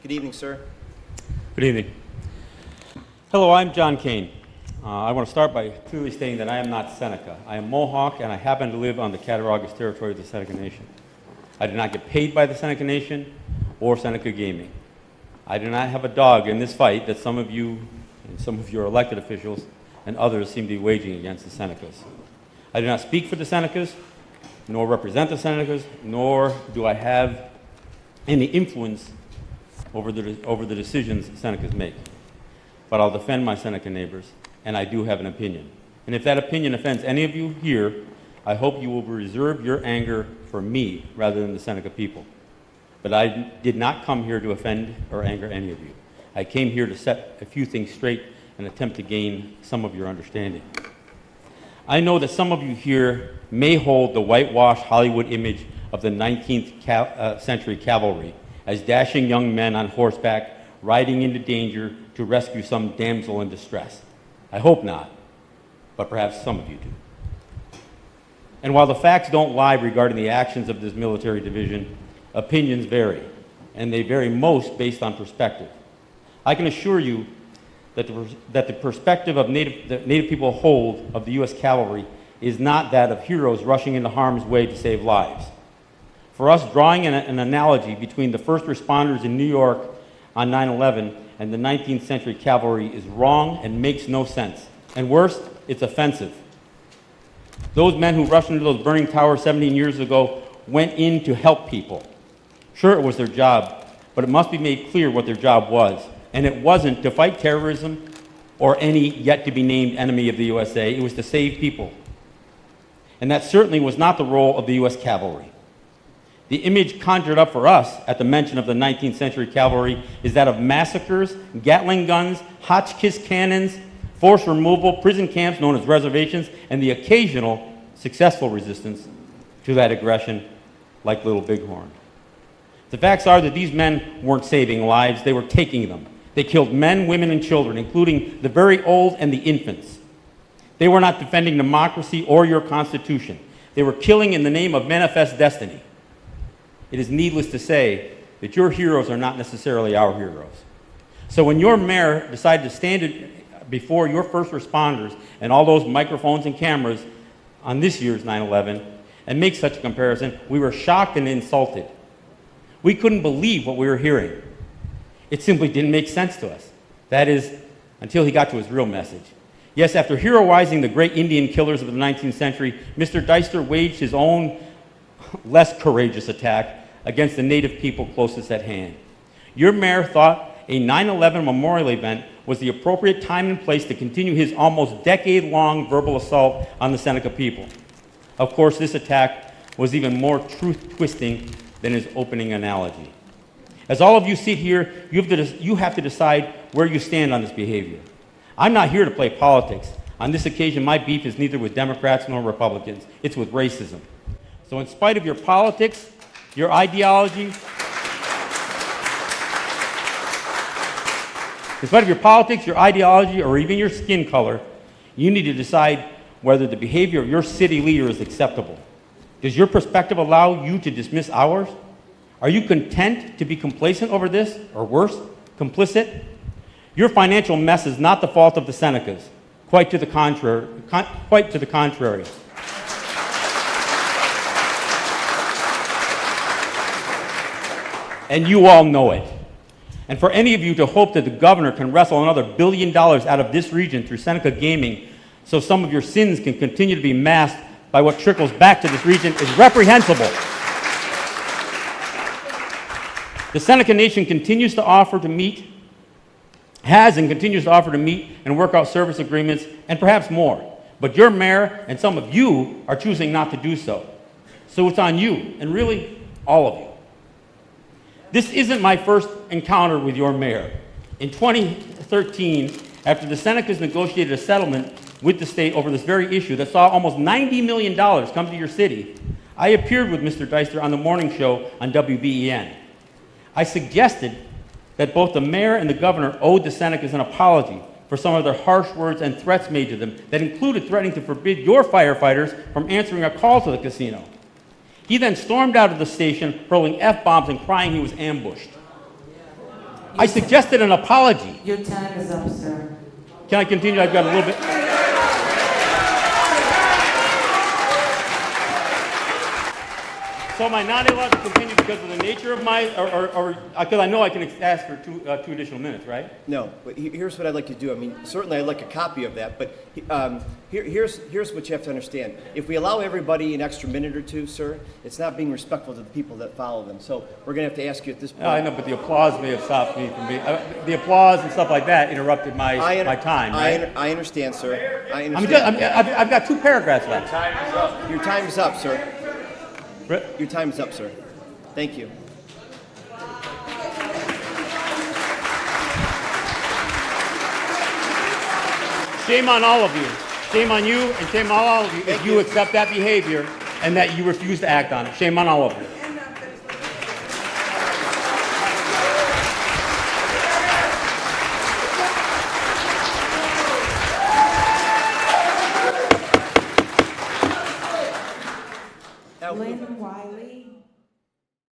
Good evening, sir. Good evening. Hello, I'm John Kane. I want to start by clearly stating that I am not Seneca. I am Mohawk, and I happen to live on the Cattaraugus territory of the Seneca Nation. I do not get paid by the Seneca Nation or Seneca Gaming. I do not have a dog in this fight that some of you and some of your elected officials and others seem to be waging against the Senecas. I do not speak for the Senecas, nor represent the Senecas, nor do I have any influence over the decisions the Senecas make. But I'll defend my Seneca neighbors, and I do have an opinion. And if that opinion offends any of you here, I hope you will reserve your anger for me rather than the Seneca people. But I did not come here to offend or anger any of you. I came here to set a few things straight and attempt to gain some of your understanding. I know that some of you here may hold the whitewashed Hollywood image of the 19th century cavalry as dashing young men on horseback riding into danger to rescue some damsel in distress. I hope not, but perhaps some of you do. And while the facts don't lie regarding the actions of this military division, opinions vary, and they vary most based on perspective. I can assure you that the perspective that Native people hold of the U.S. cavalry is not that of heroes rushing into harm's way to save lives. For us, drawing an analogy between the first responders in New York on 9/11 and the 19th century cavalry is wrong and makes no sense. And worse, it's offensive. Those men who rushed into those burning towers 17 years ago went in to help people. Sure, it was their job, but it must be made clear what their job was. And it wasn't to fight terrorism or any yet-to-be-named enemy of the USA. It was to save people. And that certainly was not the role of the U.S. cavalry. The image conjured up for us at the mention of the 19th century cavalry is that of massacres, Gatling guns, Hotchkiss cannons, forced removal, prison camps known as reservations, and the occasional successful resistance to that aggression like Little Bighorn. The facts are that these men weren't saving lives, they were taking them. They killed men, women, and children, including the very old and the infants. They were not defending democracy or your Constitution. They were killing in the name of manifest destiny. It is needless to say that your heroes are not necessarily our heroes. So when your mayor decided to stand before your first responders and all those microphones and cameras on this year's 9/11 and make such a comparison, we were shocked and insulted. We couldn't believe what we were hearing. It simply didn't make sense to us. That is, until he got to his real message. Yes, after heroizing the great Indian killers of the 19th century, Mr. Deister waged his own less courageous attack against the Native people closest at hand. Your mayor thought a 9/11 memorial event was the appropriate time and place to continue his almost decade-long verbal assault on the Seneca people. Of course, this attack was even more truth-twisting than his opening analogy. As all of you sit here, you have to decide where you stand on this behavior. I'm not here to play politics. On this occasion, my beef is neither with Democrats nor Republicans. It's with racism. So in spite of your politics, your ideology, or even your skin color, you need to decide whether the behavior of your city leader is acceptable. Does your perspective allow you to dismiss ours? Are you content to be complacent over this, or worse, complicit? Your financial mess is not the fault of the Senecas. Quite to the contrary. And you all know it. And for any of you to hope that the governor can wrestle another $1 billion out of this region through Seneca Gaming so some of your sins can continue to be masked by what trickles back to this region is reprehensible. The Seneca Nation continues to offer to meet, has and continues to offer to meet and work out service agreements and perhaps more. But your mayor and some of you are choosing not to do so. So it's on you, and really, all of you. This isn't my first encounter with your mayor. In 2013, after the Senecas negotiated a settlement with the state over this very issue that saw almost $90 million come to your city, I appeared with Mr. Deister on the morning show on WBEN. I suggested that both the mayor and the governor owed the Senecas an apology for some of their harsh words and threats made to them that included threatening to forbid your firefighters from answering a call to the casino. He then stormed out of the station, hurling F-bombs and crying he was ambushed. I suggested an apology. Your time is up, sir. Can I continue? I've got a little bit. So am I not allowed to continue because of the nature of my, or because I know I can ask for two additional minutes, right? No, but here's what I'd like to do. I mean, certainly I'd like a copy of that, but here's what you have to understand. If we allow everybody an extra minute or two, sir, it's not being respectful to the people that follow them. So we're going to have to ask you at this point. I know, but the applause may have stopped me from being, the applause and stuff like that interrupted my time, right? I understand, sir. I understand. I've got 2 paragraphs left. Your time is up, sir. Right. Your time is up, sir. Thank you. Shame on all of you. Shame on you and shame on all of you if you accept that behavior and that you refuse to act on it. Shame on all of you. Lynn Wiley.